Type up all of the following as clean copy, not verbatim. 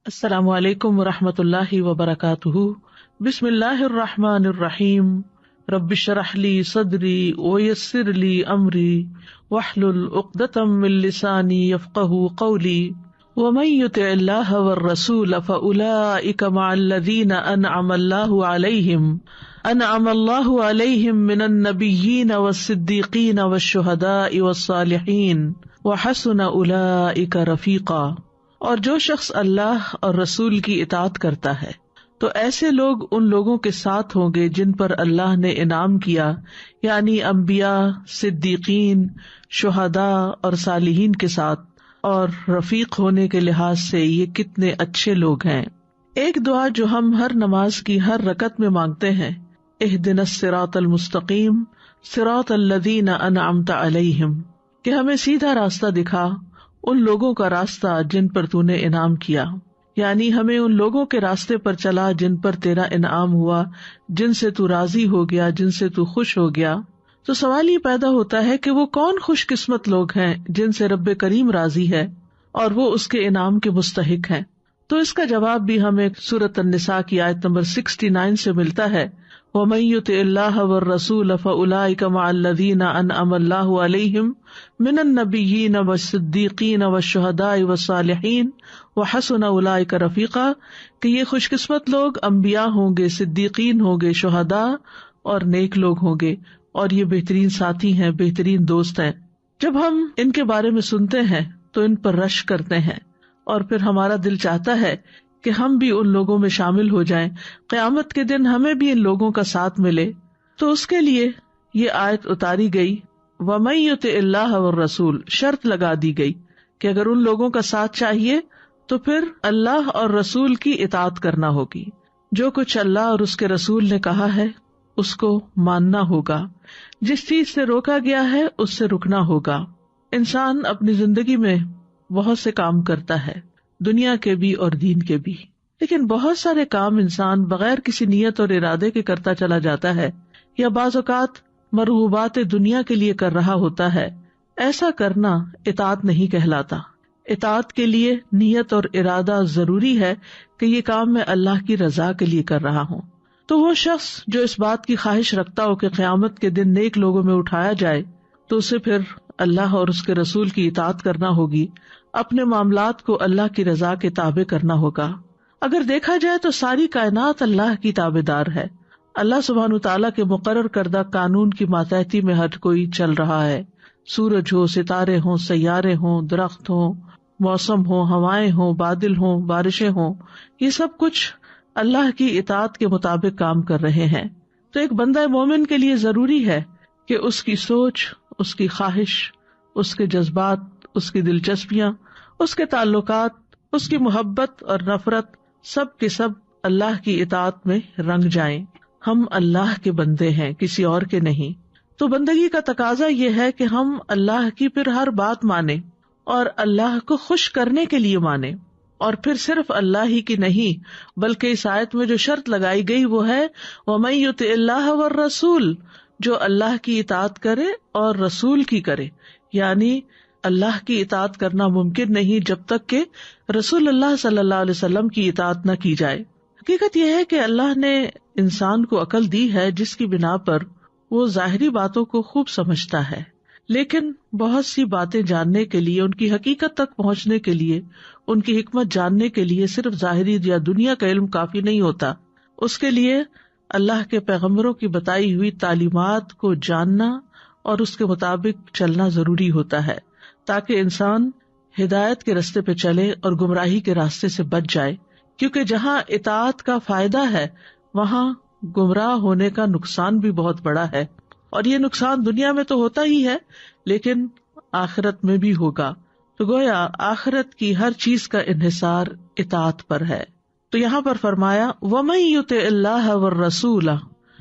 السلام علیکم ورحمۃ اللہ وبرکاتہ۔ بسم اللہ الرحمن الرحیم۔ رب اشرح لی صدری ویسر لی امری واحلل عقدۃ من لسانی یفقہوا قولی۔ ومن یطع اللہ والرسول فاولئک مع الذین انعم اللہ علیہم من النبیین والصدیقین والشہداء والصالحین وحسن اولئک رفیقا۔ اور جو شخص اللہ اور رسول کی اطاعت کرتا ہے تو ایسے لوگ ان لوگوں کے ساتھ ہوں گے جن پر اللہ نے انعام کیا، یعنی انبیاء، صدیقین، شہداء اور صالحین کے ساتھ۔ اور رفیق ہونے کے لحاظ سے یہ کتنے اچھے لوگ ہیں۔ ایک دعا جو ہم ہر نماز کی ہر رکعت میں مانگتے ہیں، اہدنا الصراط المستقیم صراط الذین انعمت علیہم، کہ ہمیں سیدھا راستہ دکھا، ان لوگوں کا راستہ جن پر تو نے انعام کیا، یعنی ہمیں ان لوگوں کے راستے پر چلا جن پر تیرا انعام ہوا، جن سے تو راضی ہو گیا، جن سے تو خوش ہو گیا۔ تو سوال یہ پیدا ہوتا ہے کہ وہ کون خوش قسمت لوگ ہیں جن سے رب کریم راضی ہے اور وہ اس کے انعام کے مستحق ہیں۔ تو اس کا جواب بھی ہمیں سورۃ النساء کی آیت نمبر 69 سے ملتا ہے، وَمَن يُطِعِ اللَّهَ وَالرَّسُولَ فَأُولَٰئِكَ مَعَ الَّذِينَ أَنْعَمَ اللَّهُ عَلَيْهِمْ مِنَ النَّبِيِّينَ وَالصِّدِّيقِينَ وَالشُّهَدَاءِ وَالصَّالِحِينَ وَحَسُنَ أُولَٰئِكَ رَفِيقًا، کہ یہ خوش قسمت لوگ انبیاء ہوں گے، صدیقین ہوں گے، شہداء اور نیک لوگ ہوں گے، اور یہ بہترین ساتھی ہیں، بہترین دوست ہیں۔ جب ہم ان کے بارے میں سنتے ہیں تو ان پر رشک کرتے ہیں، اور پھر ہمارا دل چاہتا ہے کہ ہم بھی ان لوگوں میں شامل ہو جائیں، قیامت کے دن ہمیں بھی ان لوگوں کا ساتھ ملے۔ تو اس کے لیے یہ آیت اتاری گئی، وَمَن يُطِعِ اللَّهَ وَالرَّسُولَ، شرط لگا دی گئی کہ اگر ان لوگوں کا ساتھ چاہیے تو پھر اللہ اور رسول کی اطاعت کرنا ہوگی۔ جو کچھ اللہ اور اس کے رسول نے کہا ہے اس کو ماننا ہوگا، جس چیز سے روکا گیا ہے اس سے رکنا ہوگا۔ انسان اپنی زندگی میں بہت سے کام کرتا ہے، دنیا کے بھی اور دین کے بھی، لیکن بہت سارے کام انسان بغیر کسی نیت اور ارادے کے کرتا چلا جاتا ہے، یا بعض اوقات مرغوبات دنیا کے لیے کر رہا ہوتا ہے۔ ایسا کرنا اطاعت نہیں کہلاتا۔ اطاعت کے لیے نیت اور ارادہ ضروری ہے کہ یہ کام میں اللہ کی رضا کے لیے کر رہا ہوں۔ تو وہ شخص جو اس بات کی خواہش رکھتا ہو کہ قیامت کے دن نیک لوگوں میں اٹھایا جائے، تو اسے پھر اللہ اور اس کے رسول کی اطاعت کرنا ہوگی، اپنے معاملات کو اللہ کی رضا کے تابع کرنا ہوگا۔ اگر دیکھا جائے تو ساری کائنات اللہ کی تابع دار ہے۔ اللہ سبحانہ تعالیٰ کے مقرر کردہ قانون کی ماتحتی میں ہر کوئی چل رہا ہے۔ سورج ہو، ستارے ہوں، سیارے ہوں، درخت ہوں، موسم ہو، ہوائیں ہوں، بادل ہوں، بارشیں ہوں، یہ سب کچھ اللہ کی اطاعت کے مطابق کام کر رہے ہیں۔ تو ایک بندہ مومن کے لیے ضروری ہے کہ اس کی سوچ، اس کی خواہش، اس کے جذبات، اس کی دلچسپیاں، اس کے تعلقات، اس کی محبت اور نفرت، سب کے سب اللہ کی اطاعت میں رنگ جائیں۔ ہم اللہ کے بندے ہیں، کسی اور کے نہیں۔ تو بندگی کا تقاضا یہ ہے کہ ہم اللہ کی پھر ہر بات مانیں اور اللہ کو خوش کرنے کے لیے مانیں، اور پھر صرف اللہ ہی کی نہیں بلکہ اس آیت میں جو شرط لگائی گئی وہ ہے وَمَن يُطِعِ اللَّهَ وَالرَّسُولَ، جو اللہ کی اطاعت کرے اور رسول کی کرے، یعنی اللہ کی اطاعت کرنا ممکن نہیں جب تک کہ رسول اللہ صلی اللہ علیہ وسلم کی اطاعت نہ کی جائے۔ حقیقت یہ ہے کہ اللہ نے انسان کو عقل دی ہے جس کی بنا پر وہ ظاہری باتوں کو خوب سمجھتا ہے، لیکن بہت سی باتیں جاننے کے لیے، ان کی حقیقت تک پہنچنے کے لیے، ان کی حکمت جاننے کے لیے صرف ظاہری یا دنیا کا علم کافی نہیں ہوتا۔ اس کے لیے اللہ کے پیغمبروں کی بتائی ہوئی تعلیمات کو جاننا اور اس کے مطابق چلنا ضروری ہوتا ہے، تاکہ انسان ہدایت کے راستے پہ چلے اور گمراہی کے راستے سے بچ جائے، کیونکہ جہاں اطاعت کا فائدہ ہے وہاں گمراہ ہونے کا نقصان بھی بہت بڑا ہے، اور یہ نقصان دنیا میں تو ہوتا ہی ہے لیکن آخرت میں بھی ہوگا۔ تو گویا آخرت کی ہر چیز کا انحصار اطاعت پر ہے۔ تو یہاں پر فرمایا وَمَن يُطِعِ اللَّهَ وَالرَّسُولَ،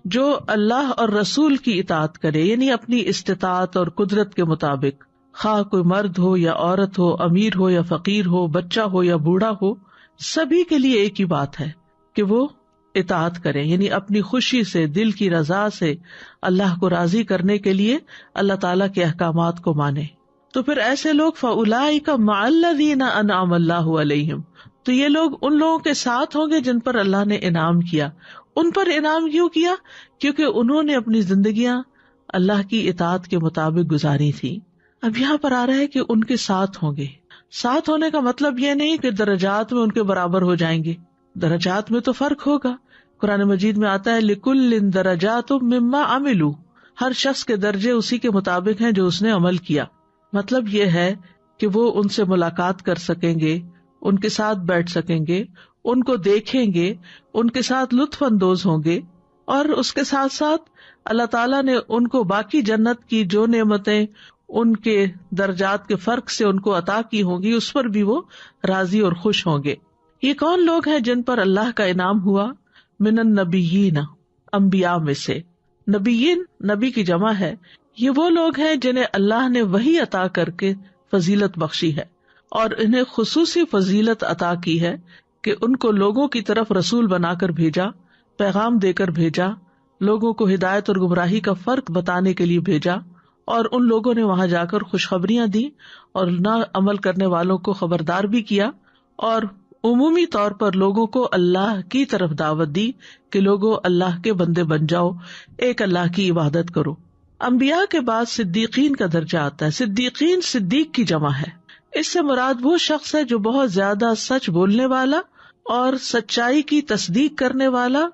جو اللہ اور رسول کی اطاعت کرے، یعنی اپنی استطاعت اور قدرت کے مطابق، خواہ کوئی مرد ہو یا عورت ہو، امیر ہو یا فقیر ہو، بچہ ہو یا بوڑھا ہو، سبھی کے لیے ایک ہی بات ہے کہ وہ اطاعت کریں، یعنی اپنی خوشی سے، دل کی رضا سے اللہ کو راضی کرنے کے لیے اللہ تعالیٰ کے احکامات کو مانیں۔ تو پھر ایسے لوگ فَأُولَٰئِکَ مَعَ الَّذِينَ أَنْعَمَ اللَّهُ عَلَيْهِمْ، تو یہ لوگ ان لوگوں کے ساتھ ہوں گے جن پر اللہ نے انعام کیا. ان پر انعام کیوں کیا؟ کیونکہ انہوں نے اپنی زندگیاں اللہ کی اطاعت کے مطابق گزاری تھی. اب یہاں پر آ رہا ہے کہ ان کے ساتھ ہوں گے. ساتھ ہونے کا مطلب یہ نہیں کہ درجات میں ان کے برابر ہو جائیں گے، درجات میں تو فرق ہوگا. قرآن مجید میں آتا ہے لِكُلٍّ دَرَجَاتٌ مِّمَّا عَمِلُوا، ہر شخص کے درجے اسی کے مطابق ہیں جو اس نے عمل کیا. مطلب یہ ہے کہ وہ ان سے ملاقات کر سکیں گے، ان کے ساتھ بیٹھ سکیں گے، ان کو دیکھیں گے، ان کے ساتھ لطف اندوز ہوں گے، اور اس کے ساتھ ساتھ اللہ تعالیٰ نے ان کو باقی جنت کی جو نعمتیں ان کے درجات کے فرق سے ان کو عطا کی ہوں گی اس پر بھی وہ راضی اور خوش ہوں گے. یہ کون لوگ ہیں جن پر اللہ کا انعام ہوا؟ من النبیین، انبیاء میں سے. نبیین نبی کی جمع ہے. یہ وہ لوگ ہیں جنہیں اللہ نے وحی عطا کر کے فضیلت بخشی ہے، اور انہیں خصوصی فضیلت عطا کی ہے کہ ان کو لوگوں کی طرف رسول بنا کر بھیجا، پیغام دے کر بھیجا، لوگوں کو ہدایت اور گمراہی کا فرق بتانے کے لیے بھیجا، اور ان لوگوں نے وہاں جا کر خوشخبریاں دی اور نہ عمل کرنے والوں کو خبردار بھی کیا، اور عمومی طور پر لوگوں کو اللہ کی طرف دعوت دی کہ لوگوں اللہ کے بندے بن جاؤ، ایک اللہ کی عبادت کرو. انبیاء کے بعد صدیقین کا درجہ آتا ہے. صدیقین صدیق کی جمع ہے. اس سے مراد وہ شخص ہے جو بہت زیادہ سچ بولنے والا اور سچائی کی تصدیق کرنے والا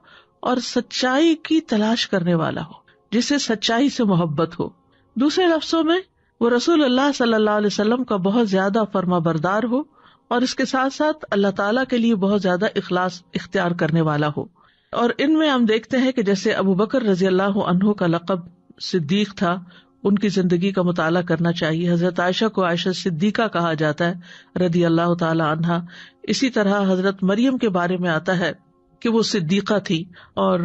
اور سچائی کی تلاش کرنے والا ہو، جسے سچائی سے محبت ہو. دوسرے لفظوں میں وہ رسول اللہ صلی اللہ علیہ وسلم کا بہت زیادہ فرما بردار ہو، اور اس کے ساتھ ساتھ اللہ تعالیٰ کے لیے بہت زیادہ اخلاص اختیار کرنے والا ہو. اور ان میں ہم دیکھتے ہیں کہ جیسے ابو بکر رضی اللہ عنہ کا لقب صدیق تھا، ان کی زندگی کا مطالعہ کرنا چاہیے. حضرت عائشہ کو عائشہ صدیقہ کہا جاتا ہے رضی اللہ تعالی عنہا. اسی طرح حضرت مریم کے بارے میں آتا ہے کہ وہ صدیقہ تھی، اور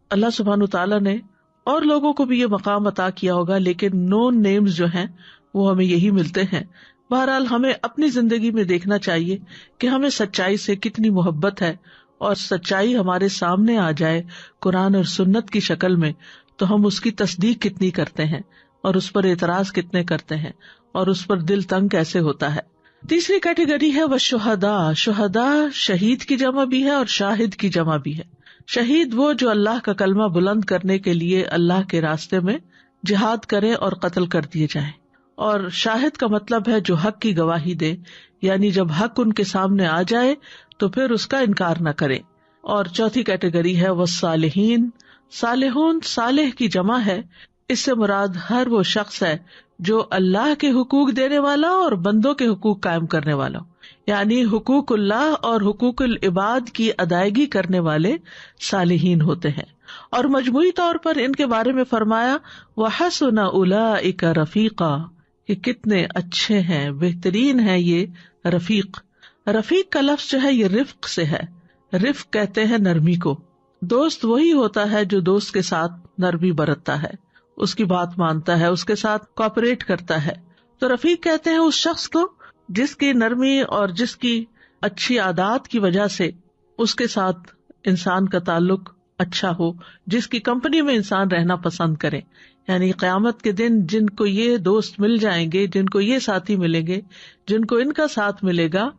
اللہ سبحانہ تعالیٰ نے اور لوگوں کو بھی یہ مقام عطا کیا ہوگا، لیکن نون نیمز جو ہیں وہ ہمیں یہی ملتے ہیں. بہرحال ہمیں اپنی زندگی میں دیکھنا چاہیے کہ ہمیں سچائی سے کتنی محبت ہے، اور سچائی ہمارے سامنے آ جائے قرآن اور سنت کی شکل میں تو ہم اس کی تصدیق کتنی کرتے ہیں اور اس پر اعتراض کتنے کرتے ہیں اور اس پر دل تنگ کیسے ہوتا ہے. تیسری کیٹیگری ہے وہ شہداء. شہداء شہید کی جمع بھی ہے اور شاہد کی جمع بھی ہے. شہید وہ جو اللہ کا کلمہ بلند کرنے کے لیے اللہ کے راستے میں جہاد کرے اور قتل کر دیے جائیں، اور شاہد کا مطلب ہے جو حق کی گواہی دے، یعنی جب حق ان کے سامنے آ جائے تو پھر اس کا انکار نہ کرے. اور چوتھی کیٹیگری ہے والصالحین. صالحون صالح کی جمع ہے. اس سے مراد ہر وہ شخص ہے جو اللہ کے حقوق دینے والا اور بندوں کے حقوق قائم کرنے والا، یعنی حقوق اللہ اور حقوق العباد کی ادائیگی کرنے والے صالحین ہوتے ہیں. اور مجموعی طور پر ان کے بارے میں فرمایا وَحَسُنَ أُولَئِكَ رَفِيقًا، کہ کتنے اچھے ہیں، بہترین ہے یہ رفیق. رفیق کا لفظ جو ہے یہ رفق سے ہے. رفق کہتے ہیں نرمی کو. دوست وہی ہوتا ہے جو دوست کے ساتھ نرمی برتتا ہے، اس کی بات مانتا ہے، اس کے ساتھ کوآپریٹ کرتا ہے. تو رفیق کہتے ہیں اس شخص کو جس کی نرمی اور جس کی اچھی عادات کی وجہ سے اس کے ساتھ انسان کا تعلق اچھا ہو، جس کی کمپنی میں انسان رہنا پسند کرے. یعنی قیامت کے دن جن کو یہ دوست مل جائیں گے، جن کو یہ ساتھی ملیں گے، جن کو ان کا ساتھ ملے گا،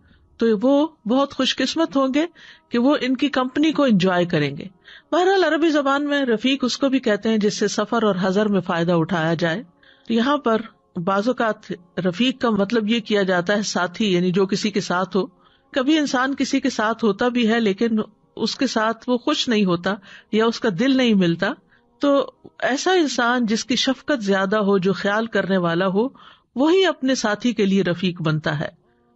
تو وہ بہت خوش قسمت ہوں گے کہ وہ ان کی کمپنی کو انجوائے کریں گے. بہرحال عربی زبان میں رفیق اس کو بھی کہتے ہیں جس سے سفر اور حضر میں فائدہ اٹھایا جائے. یہاں پر بعض اوقات رفیق کا مطلب یہ کیا جاتا ہے ساتھی، یعنی جو کسی کے ساتھ ہو. کبھی انسان کسی کے ساتھ ہوتا بھی ہے لیکن اس کے ساتھ وہ خوش نہیں ہوتا یا اس کا دل نہیں ملتا، تو ایسا انسان جس کی شفقت زیادہ ہو، جو خیال کرنے والا ہو، وہی اپنے ساتھی کے لیے رفیق بنتا ہے.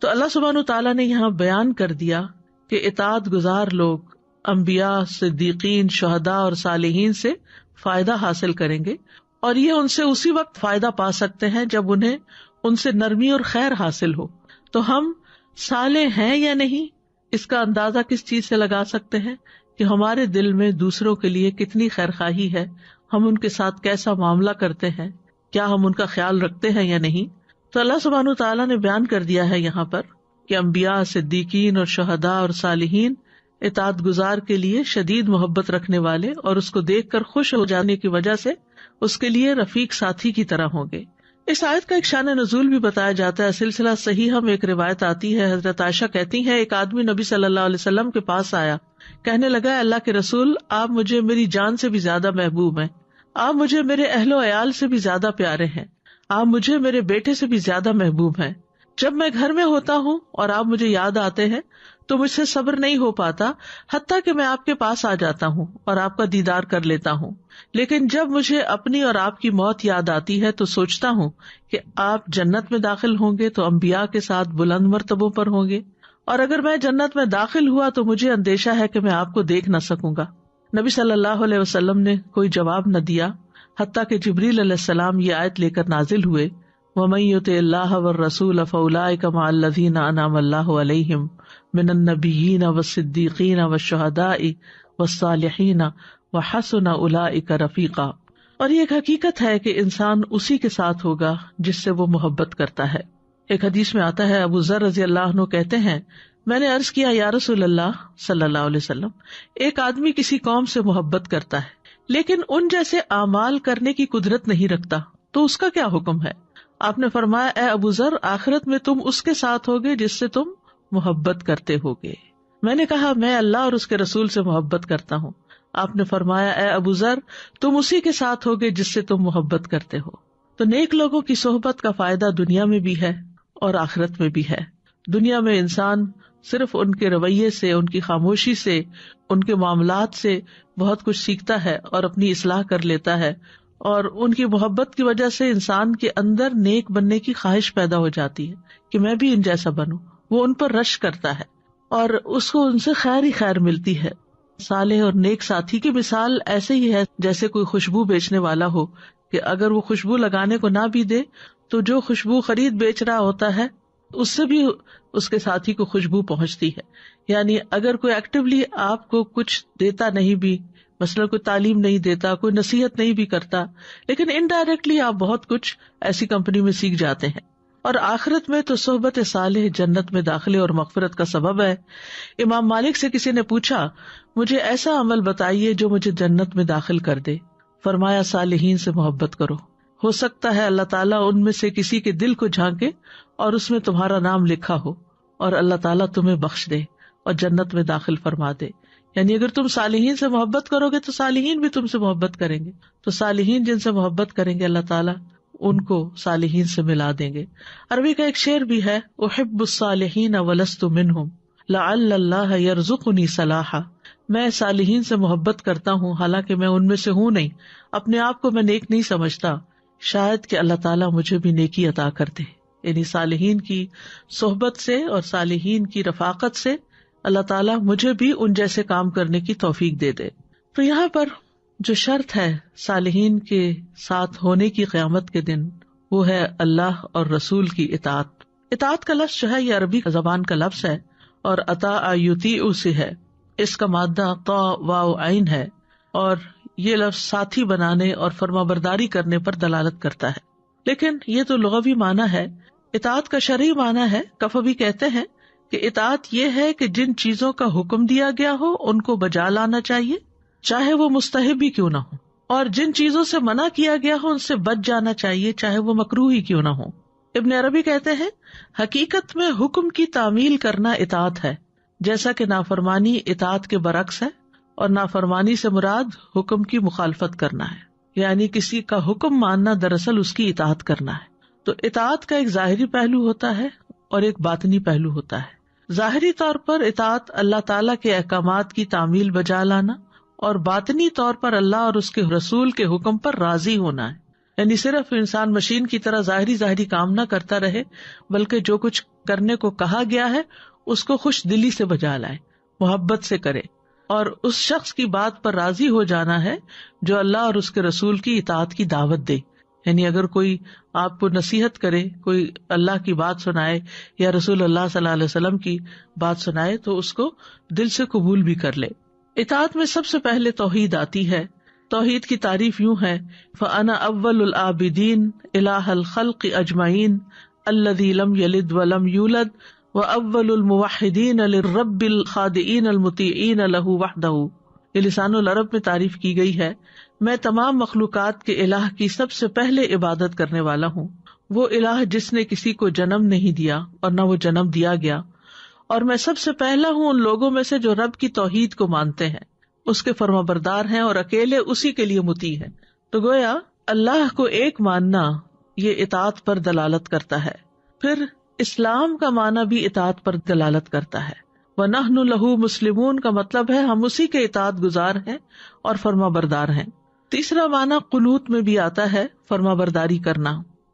تو اللہ سبحانہ تعالیٰ نے یہاں بیان کر دیا کہ اطاعت گزار لوگ انبیاء، صدیقین، شہداء اور صالحین سے فائدہ حاصل کریں گے، اور یہ ان سے اسی وقت فائدہ پا سکتے ہیں جب انہیں ان سے نرمی اور خیر حاصل ہو. تو ہم صالح ہیں یا نہیں، اس کا اندازہ کس چیز سے لگا سکتے ہیں کہ ہمارے دل میں دوسروں کے لیے کتنی خیر خواہی ہے، ہم ان کے ساتھ کیسا معاملہ کرتے ہیں، کیا ہم ان کا خیال رکھتے ہیں یا نہیں. تو اللہ سبحانہ تعالیٰ نے بیان کر دیا ہے یہاں پر کہ انبیاء، صدیقین اور شہداء اور صالحین اطاعت گزار کے لیے شدید محبت رکھنے والے اور اس کو دیکھ کر خوش ہو جانے کی وجہ سے اس کے لیے رفیق ساتھی کی طرح ہوں گے. اس آیت کا ایک شان نزول بھی بتایا جاتا ہے. سلسلہ صحیح میں ایک روایت آتی ہے، حضرت عائشہ کہتی ہیں ایک آدمی نبی صلی اللہ علیہ وسلم کے پاس آیا، کہنے لگا اللہ کے رسول، آپ مجھے میری جان سے بھی زیادہ محبوب ہیں، آپ مجھے میرے اہل و عیال سے بھی زیادہ پیارے ہیں، آپ مجھے میرے بیٹے سے بھی زیادہ محبوب ہیں. جب میں گھر میں ہوتا ہوں اور آپ مجھے یاد آتے ہیں تو مجھ سے صبر نہیں ہو پاتا، حتیٰ کہ میں آپ کے پاس آ جاتا ہوں اور آپ کا دیدار کر لیتا ہوں. لیکن جب مجھے اپنی اور آپ کی موت یاد آتی ہے تو سوچتا ہوں کہ آپ جنت میں داخل ہوں گے تو انبیاء کے ساتھ بلند مرتبوں پر ہوں گے، اور اگر میں جنت میں داخل ہوا تو مجھے اندیشہ ہے کہ میں آپ کو دیکھ نہ سکوں گا. نبی صلی اللہ علیہ وسلم نے کوئی جواب نہ دیا، حتیٰ کہ جبریل علیہ السلام یہ آیت لے کر نازل ہوئے، وَمَن يُطِعِ اللَّهَ وَالرَّسُولَ فَأُولَٰئِكَ مَعَ الَّذِينَ أَنْعَمَ اللَّهُ عَلَيْهِم مِّنَ النَّبِيِّينَ وَالصِّدِّيقِينَ وَالشُّهَدَاءِ وَالصَّالِحِينَ وَحَسُنَ أُولَٰئِكَ رَفِيقًا. اور یہ ایک حقیقت ہے کہ انسان اسی کے ساتھ ہوگا جس سے وہ محبت کرتا ہے. ایک حدیث میں آتا ہے، ابو ذر رضی اللہ عنہ کہتے ہیں میں نے عرض کیا یا رسول اللہ صلی اللہ علیہ وسلم، ایک آدمی کسی قوم سے محبت کرتا ہے لیکن ان جیسے اعمال کرنے کی قدرت نہیں رکھتا تو اس کا کیا حکم ہے؟ آپ نے فرمایا اے ابو ذر، آخرت میں تم اس کے ساتھ ہوگے جس سے تم محبت کرتے ہوگے. میں نے کہا میں اللہ اور اس کے رسول سے محبت کرتا ہوں. آپ نے فرمایا اے ابو ذر، تم اسی کے ساتھ ہوگے جس سے تم محبت کرتے ہو. تو نیک لوگوں کی صحبت کا فائدہ دنیا میں بھی ہے اور آخرت میں بھی ہے. دنیا میں انسان صرف ان کے رویے سے، ان کی خاموشی سے، ان کے معاملات سے بہت کچھ سیکھتا ہے اور اپنی اصلاح کر لیتا ہے، اور ان کی محبت کی وجہ سے انسان کے اندر نیک بننے کی خواہش پیدا ہو جاتی ہے کہ میں بھی ان جیسا بنوں. وہ ان پر رشک کرتا ہے اور اس کو ان سے خیر ہی خیر ملتی ہے. صالح اور نیک ساتھی کی مثال ایسے ہی ہے جیسے کوئی خوشبو بیچنے والا ہو کہ اگر وہ خوشبو لگانے کو نہ بھی دے تو جو خوشبو خرید بیچ رہا ہوتا ہے اس سے بھی اس کے ساتھی کو خوشبو پہنچتی ہے. یعنی اگر کوئی ایکٹیولی آپ کو کچھ دیتا نہیں بھی، مثلا کوئی تعلیم نہیں دیتا، کوئی نصیحت نہیں بھی کرتا، لیکن انڈائریکٹلی آپ بہت کچھ ایسی کمپنی میں سیکھ جاتے ہیں. اور آخرت میں تو صحبت صالح جنت میں داخلے اور مغفرت کا سبب ہے. امام مالک سے کسی نے پوچھا مجھے ایسا عمل بتائیے جو مجھے جنت میں داخل کر دے. فرمایا صالحین سے محبت کرو، ہو سکتا ہے اللہ تعالیٰ ان میں سے کسی کے دل کو جھانکے اور اس میں تمہارا نام لکھا ہو اور اللہ تعالیٰ تمہیں بخش دے اور جنت میں داخل فرما دے. یعنی اگر تم صالحین سے محبت کرو گے تو صالحین بھی تم سے محبت کریں گے. تو صالحین جن سے محبت کریں گے اللہ تعالیٰ ان کو صالحین سے ملا دیں گے. عربی کا ایک شعر بھی ہے، احب الصالحین ولست منہم لعل اللہ یرزقنی صلاحا. میں صالحین سے محبت کرتا ہوں حالانکہ میں ان میں سے ہوں نہیں، اپنے آپ کو میں نیک نہیں سمجھتا، شاید کہ اللہ تعالیٰ مجھے بھی نیکی عطا کر دے. یعنی صالحین کی صحبت سے اور صالحین کی رفاقت سے اللہ تعالیٰ مجھے بھی ان جیسے کام کرنے کی توفیق دے دے. تو یہاں پر جو شرط ہے صالحین کے ساتھ ہونے کی قیامت کے دن وہ ہے اللہ اور رسول کی اطاعت. اطاعت کا لفظ جو ہے یہ عربی زبان کا لفظ ہے اور اطاع یطیع سے ہے. اس کا مادہ طا واو عین ہے اور یہ لفظ ساتھی بنانے اور فرما برداری کرنے پر دلالت کرتا ہے. لیکن یہ تو لغوی معنی ہے. اطاعت کا شرعی معنی ہے. کفوی کہتے ہیں کہ اطاعت یہ ہے کہ جن چیزوں کا حکم دیا گیا ہو ان کو بجا لانا چاہیے چاہے وہ مستحب ہی کیوں نہ ہو، اور جن چیزوں سے منع کیا گیا ہو ان سے بچ جانا چاہیے چاہے وہ مکروہ ہی کیوں نہ ہو. ابن عربی کہتے ہیں حقیقت میں حکم کی تعمیل کرنا اطاعت ہے، جیسا کہ نافرمانی اطاعت کے برعکس ہے، اور نافرمانی سے مراد حکم کی مخالفت کرنا ہے. یعنی کسی کا حکم ماننا دراصل اس کی اطاعت کرنا ہے. تو اطاعت کا ایک ظاہری پہلو ہوتا ہے اور ایک باطنی پہلو ہوتا ہے. ظاہری طور پر اطاعت اللہ تعالیٰ کے احکامات کی تعمیل بجا لانا، اور باطنی طور پر اللہ اور اس کے رسول کے حکم پر راضی ہونا ہے. یعنی صرف انسان مشین کی طرح ظاہری کام نہ کرتا رہے بلکہ جو کچھ کرنے کو کہا گیا ہے اس کو خوش دلی سے بجا لائے، محبت سے کرے، اور اس شخص کی بات پر راضی ہو جانا ہے جو اللہ اور اس کے رسول کی اطاعت کی دعوت دے. یعنی اگر کوئی آپ کو نصیحت کرے، کوئی اللہ کی بات سنائے یا رسول اللہ صلی اللہ علیہ وسلم کی بات سنائے تو اس کو دل سے قبول بھی کر لے. اطاعت میں سب سے پہلے توحید آتی ہے. توحید کی تعریف یوں ہے، فَأَنَا أَوَّلُ الْعَابِدِينَ إِلَٰهَ الْخَلْقِ أَجْمَعِينَ الَّذِي لَمْ يَلِدْ وَلَمْ يُولَدْ وَأَوَّلُ الْمُوَحِّدِينَ لِلرَّبِّ الْخَاضِعِينَ الْمُطِيعِينَ لَهُ وَحْدَهُ. یہ لسان العرب میں تعریف کی گئی ہے، میں تمام مخلوقات کے الہ کی سب سے پہلے عبادت کرنے والا ہوں وہ الہ جس نے کسی کو جنم نہیں دیا اور نہ وہ جنم دیا گیا، اور میں سب سے پہلا ہوں ان لوگوں میں سے جو رب کی توحید کو مانتے ہیں، اس کے فرمانبردار ہیں اور اکیلے اسی کے لیے مطیع ہیں۔ تو گویا اللہ کو ایک ماننا یہ اطاعت پر دلالت کرتا ہے۔ پھر اسلام کا معنی بھی اطاعت پر دلالت کرتا ہے۔ وَنَحْنُ لَهُ مُسْلِمُونَ کا مطلب ہے ہم اسی کے اطاعت گزار ہیں اور فرما بردار ہیں۔ تیسرا معنی قنوت میں بھی آتا ہے، فرما برداری کرنا۔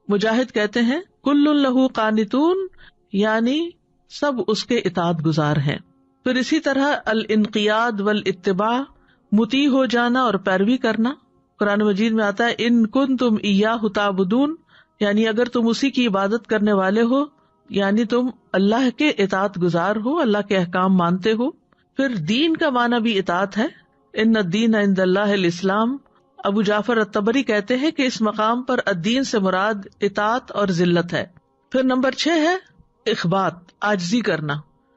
مجاہد کہتے ہیں کل لہ قانتون، یعنی سب اس کے اطاعت گزار ہیں۔ پھر اسی طرح الانقیاد والاتباع، مطیع ہو جانا اور پیروی کرنا۔ قرآن مجید میں آتا ہے ان کنتم ایاہ تعبدون، یعنی اگر تم اسی کی عبادت کرنے والے ہو، یعنی تم اللہ کے اطاعت گزار ہو، اللہ کے احکام مانتے ہو۔ پھر دین کا معنی بھی اطاعت ہے، ان الدین عند اللہ الاسلام۔ ابو جعفر الطبری کہتے ہیں کہ اس مقام پر الدین سے مراد اطاعت اور ذلت ہے۔ پھر نمبر 6 ہے اخبات، عاجزی کرنا۔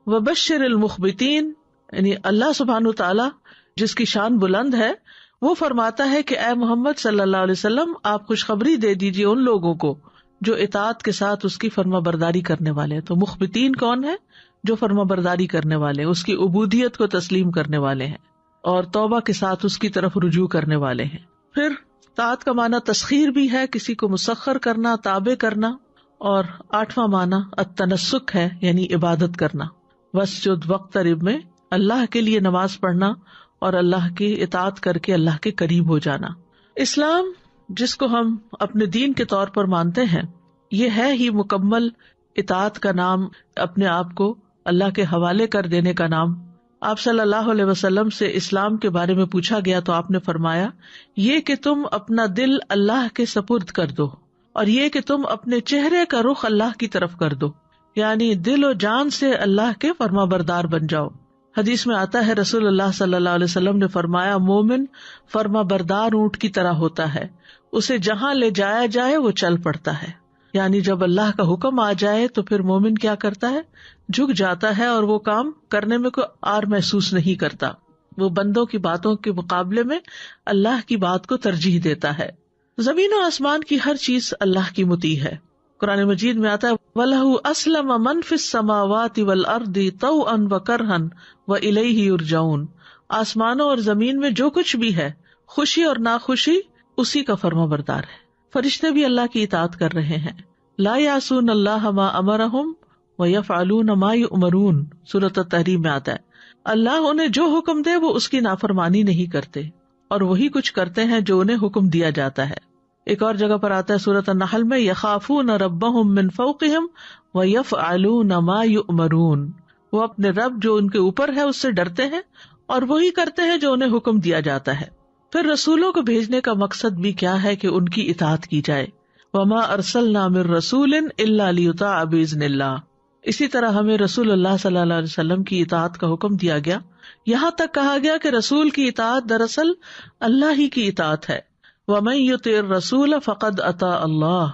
وبشر المخبتین، یعنی اللہ سبحانہ تعالی جس کی شان بلند ہے وہ فرماتا ہے کہ اے محمد صلی اللہ علیہ وسلم آپ خوشخبری دے دیجیے ان لوگوں کو جو اطاعت کے ساتھ اس کی فرما برداری کرنے والے ہیں۔ تو مخبتین کون ہے؟ جو فرما برداری کرنے والے، اس کی عبودیت کو تسلیم کرنے والے ہیں اور توبہ کے ساتھ اس کی طرف رجوع کرنے والے ہیں۔ پھر طاعت کا معنی تسخیر بھی ہے، کسی کو مسخر کرنا، تابع کرنا۔ اور 8واں معنی التنسک ہے، یعنی عبادت کرنا۔ واسجد واقترب میں اللہ کے لیے نماز پڑھنا اور اللہ کی اطاعت کر کے اللہ کے قریب ہو جانا۔ اسلام جس کو ہم اپنے دین کے طور پر مانتے ہیں، یہ ہے ہی مکمل اطاعت کا نام، اپنے آپ کو اللہ کے حوالے کر دینے کا نام۔ آپ صلی اللہ علیہ وسلم سے اسلام کے بارے میں پوچھا گیا تو آپ نے فرمایا یہ کہ تم اپنا دل اللہ کے سپرد کر دو، اور یہ کہ تم اپنے چہرے کا رخ اللہ کی طرف کر دو، یعنی دل و جان سے اللہ کے فرما بردار بن جاؤ۔ حدیث میں آتا ہے رسول اللہ صلی اللہ علیہ وسلم نے فرمایا مومن فرما بردار اونٹ کی طرح ہوتا ہے، اسے جہاں لے جایا جائے وہ چل پڑتا ہے۔ یعنی جب اللہ کا حکم آ جائے تو پھر مومن کیا کرتا ہے؟ جھک جاتا ہے اور وہ کام کرنے میں کوئی آر محسوس نہیں کرتا، وہ بندوں کی باتوں کے مقابلے میں اللہ کی بات کو ترجیح دیتا ہے۔ زمین و آسمان کی ہر چیز اللہ کی مطیع ہے۔ قرآن مجید میں آتا ہے وَلَهُ أَسْلَمَ مَن فِي السَّمَاوَاتِ وَالْأَرْضِ طَوْعًا وَكَرْهًا وَإِلَيْهِ يُرْجَعُونَ، آسمانوں اور زمین میں جو کچھ بھی ہے، خوشی اور ناخوشی، اسی کا فرما بردار ہے۔ فرشتے بھی اللہ کی اطاعت کر رہے ہیں۔ لا يعصون اللہ ما امرهم ويفعلون ما يؤمرون، سورۃ التحریم میں آتا ہے اللہ انہیں جو حکم دے وہ اس کی نافرمانی نہیں کرتے، اور وہی کچھ کرتے ہیں جو انہیں حکم دیا جاتا ہے۔ ایک اور جگہ پر آتا ہے سورۃ النحل میں یخافون ربهم من فوقهم ويفعلون ما يؤمرون، وہ اپنے رب جو ان کے اوپر ہے اس سے ڈرتے ہیں اور وہی کرتے ہیں جو انہیں حکم دیا جاتا ہے۔ پھر رسولوں کو بھیجنے کا مقصد بھی کیا ہے کہ ان کی اطاعت کی جائے۔ وما ارسلنا من رسول الا ليطاع باذن اللہ، اسی طرح ہمیں رسول اللہ صلی اللہ علیہ وسلم کی اطاعت کا حکم دیا گیا، یہاں تک کہا گیا کہ رسول کی اطاعت دراصل اللہ ہی کی اطاعت ہے۔ ومن يطع الرسول فقد اطاع اللہ،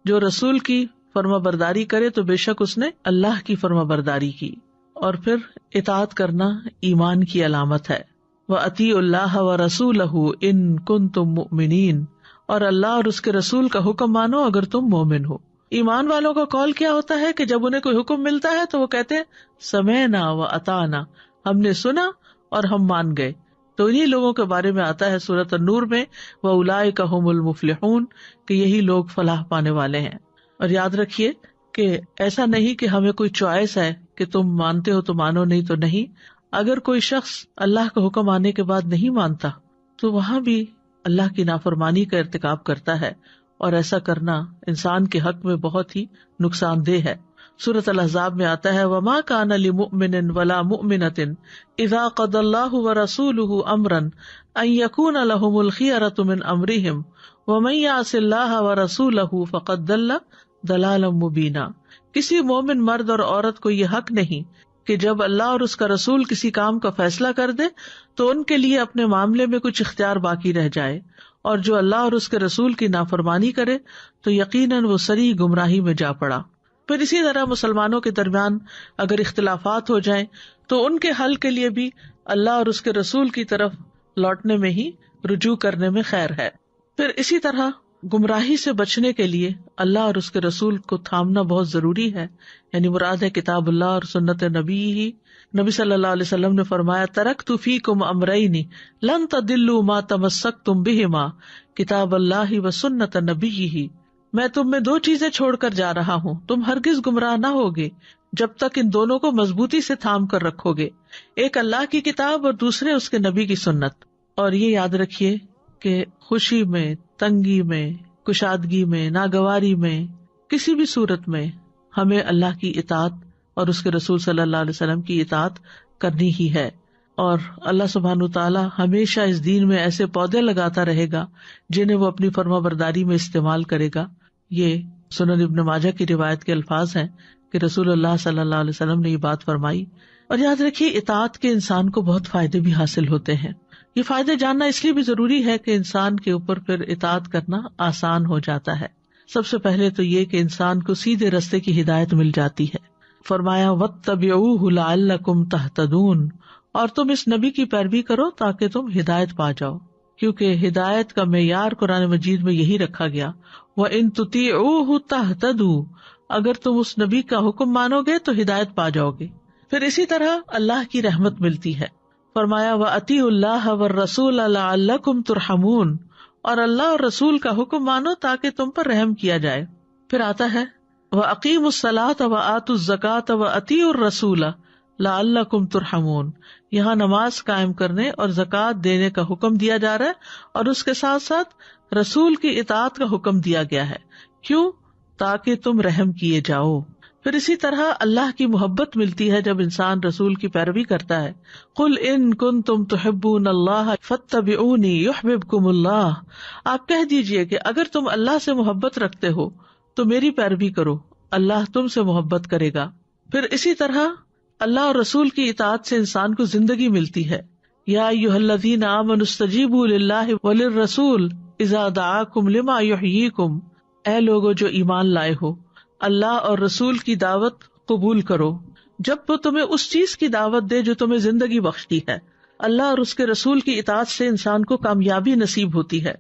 جو رسول کی فرما برداری کرے تو بے شک اس نے اللہ کی فرما برداری کی۔ اور پھر اطاعت کرنا ایمان کی علامت ہے۔ وَأَطِيعُوا اللَّهَ وَرَسُولَهُ إِن كُنتُم مُؤْمِنِينَ، اور اللہ اور اس کے رسول کا حکم مانو اگر تم مومن ہو۔ ایمان والوں کا قول کیا ہوتا ہے کہ جب انہیں کوئی حکم ملتا ہے تو وہ کہتے ہیں سمعنا وَأَطَعْنَا، ہم نے سنا اور ہم مان گئے۔ تو انہی لوگوں کے بارے میں آتا ہے سورۃ النور میں وَأُولَٰئِكَ هُمُ الْمُفْلِحُونَ، کہ یہی لوگ فلاح پانے والے ہیں۔ اور یاد رکھیے کہ ایسا نہیں کہ ہمیں کوئی چوائس ہے کہ تم مانتے ہو تو مانو، نہیں تو نہیں۔ اگر کوئی شخص اللہ کا حکم آنے کے بعد نہیں مانتا تو وہاں بھی اللہ کی نافرمانی کا ارتکاب کرتا ہے، اور ایسا کرنا انسان کے حق میں بہت ہی نقصان دہ ہے۔ سورۃ الاحزاب میں آتا ہے وَمَا كَانَ لِمُؤْمِنٍ وَلَا مُؤْمِنَةٍ إِذَا قَضَى اللَّهُ وَرَسُولُهُ أَمْرًا أَن يَكُونَ لَهُمُ الْخِيَرَةُ مِنْ أَمْرِهِمْ وَمَن يَعْصِ اللَّهَ وَرَسُولَهُ فَقَدْ ضَلَّ ضَلَالًا مُبِينًا، کسی مومن مرد اور عورت کو یہ حق نہیں کہ جب اللہ اور اس کا رسول کسی کام کا فیصلہ کر دے تو ان کے لیے اپنے معاملے میں کچھ اختیار باقی رہ جائے، اور جو اللہ اور اس کے رسول کی نافرمانی کرے تو یقیناً وہ صریح گمراہی میں جا پڑا۔ پھر اسی طرح مسلمانوں کے درمیان اگر اختلافات ہو جائیں تو ان کے حل کے لیے بھی اللہ اور اس کے رسول کی طرف لوٹنے میں ہی رجوع کرنے میں خیر ہے۔ پھر اسی طرح گمراہی سے بچنے کے لیے اللہ اور اس کے رسول کو تھامنا بہت ضروری ہے، یعنی مراد ہے کتاب اللہ اور سنت نبی ہی۔ نبی صلی اللہ علیہ وسلم نے فرمایا ترکت فیکم امرین لن تضلوا ما تمسکتم بہما کتاب اللہ و سنت نبیہ، میں تم میں 2 چیزیں چھوڑ کر جا رہا ہوں، تم ہرگز گمراہ نہ ہوگے جب تک ان دونوں کو مضبوطی سے تھام کر رکھو گے، ایک اللہ کی کتاب اور دوسرے اس کے نبی کی سنت۔ اور یہ یاد رکھیے کہ خوشی میں، تنگی میں، کشادگی میں، ناگواری میں، کسی بھی صورت میں ہمیں اللہ کی اطاعت اور اس کے رسول صلی اللہ علیہ وسلم کی اطاعت کرنی ہی ہے۔ اور اللہ سبحانہ تعالیٰ ہمیشہ اس دین میں ایسے پودے لگاتا رہے گا جنہیں وہ اپنی فرما برداری میں استعمال کرے گا۔ یہ سنن ابن ماجہ کی روایت کے الفاظ ہیں کہ رسول اللہ صلی اللہ علیہ وسلم نے یہ بات فرمائی۔ اور یاد رکھیے اطاعت کے انسان کو بہت فائدے بھی حاصل ہوتے ہیں۔ یہ فائدے جاننا اس لیے بھی ضروری ہے کہ انسان کے اوپر پھر اطاعت کرنا آسان ہو جاتا ہے۔ سب سے پہلے تو یہ کہ انسان کو سیدھے رستے کی ہدایت مل جاتی ہے۔ فرمایا واتبعوہ لعلکم تہتدون، اور تم اس نبی کی پیروی کرو تاکہ تم ہدایت پا جاؤ، کیونکہ ہدایت کا معیار قرآن مجید میں یہی رکھا گیا، وَإِن تُطِيعُوهُ تَهْتَدُوا، اگر تم اس نبی کا حکم مانو گے تو ہدایت پا جاؤ گے۔ پھر اسی طرح اللہ کی رحمت ملتی ہے۔ فرمایا وَأَطِيعُوا اللَّهَ وَالرَّسُولَ لَعَلَّكُمْ تُرْحَمُونَ، اور اللہ اور رسول کا حکم مانو تاکہ تم پر رحم کیا جائے۔ پھر آتا ہے وَأَقِيمُوا الصَّلَاةَ وَآتُوا الزَّكَاةَ وَأَطِيعُوا الرَّسُولَ لَعَلَّكُمْ تُرْحَمُونَ، یہاں نماز قائم کرنے اور زکوٰۃ دینے کا حکم دیا جا رہا ہے، اور اس کے ساتھ ساتھ رسول کی اطاعت کا حکم دیا گیا ہے۔ کیوں؟ تاکہ تم رحم کیے جاؤ۔ پھر اسی طرح اللہ کی محبت ملتی ہے جب انسان رسول کی پیروی کرتا ہے۔ قل ان کنتم تحبون اللہ فاتبعونی یحببکم اللہ، آپ کہہ دیجئے کہ اگر تم اللہ سے محبت رکھتے ہو تو میری پیروی کرو، اللہ تم سے محبت کرے گا۔ پھر اسی طرح اللہ اور رسول کی اطاعت سے انسان کو زندگی ملتی ہے۔ یا ایھا الذین آمنوا استجیبوا للہ وللرسول اذا دعاکم لما یحییکم، اے لوگو جو ایمان لائے ہو، اللہ اور رسول کی دعوت قبول کرو جب وہ تمہیں اس چیز کی دعوت دے جو تمہیں زندگی بخشتی ہے۔ اللہ اور اس کے رسول کی اطاعت سے انسان کو کامیابی نصیب ہوتی ہے۔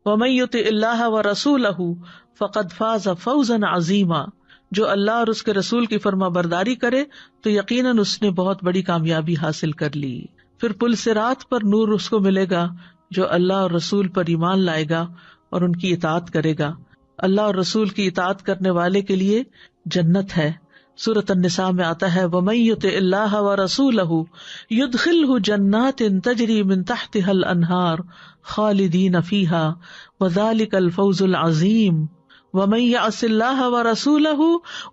وَمَن یُطِعِ اللَّهَ وَرَسُولَهُ فَقَدْ فَازَ فَوْزًا عَظِیمًا، جو اللہ اور اس کے رسول کی فرما برداری کرے تو یقیناً اس نے بہت بڑی کامیابی حاصل کر لی۔ پھر پل صراط پر نور اس کو ملے گا جو اللہ اور رسول پر ایمان لائے گا اور ان کی اطاعت کرے گا۔ اللہ اور رسول کی اطاعت کرنے والے کے لیے جنت ہے۔ سورۃ النساء میں آتا ہے وَمَن یُطِعِ اللَّهَ وَرَسُولَهُ يُدْخِلْهُ جَنَّاتٍ تَجْرِی مِن تَحْتِهَا الْأَنْہَارُ خَالِدِینَ فِیہَا وَذَلِکَ الْفَوْزُ الْعَظِیمُ وَمَن یَعْصِ اللَّهَ وَرَسُولَهُ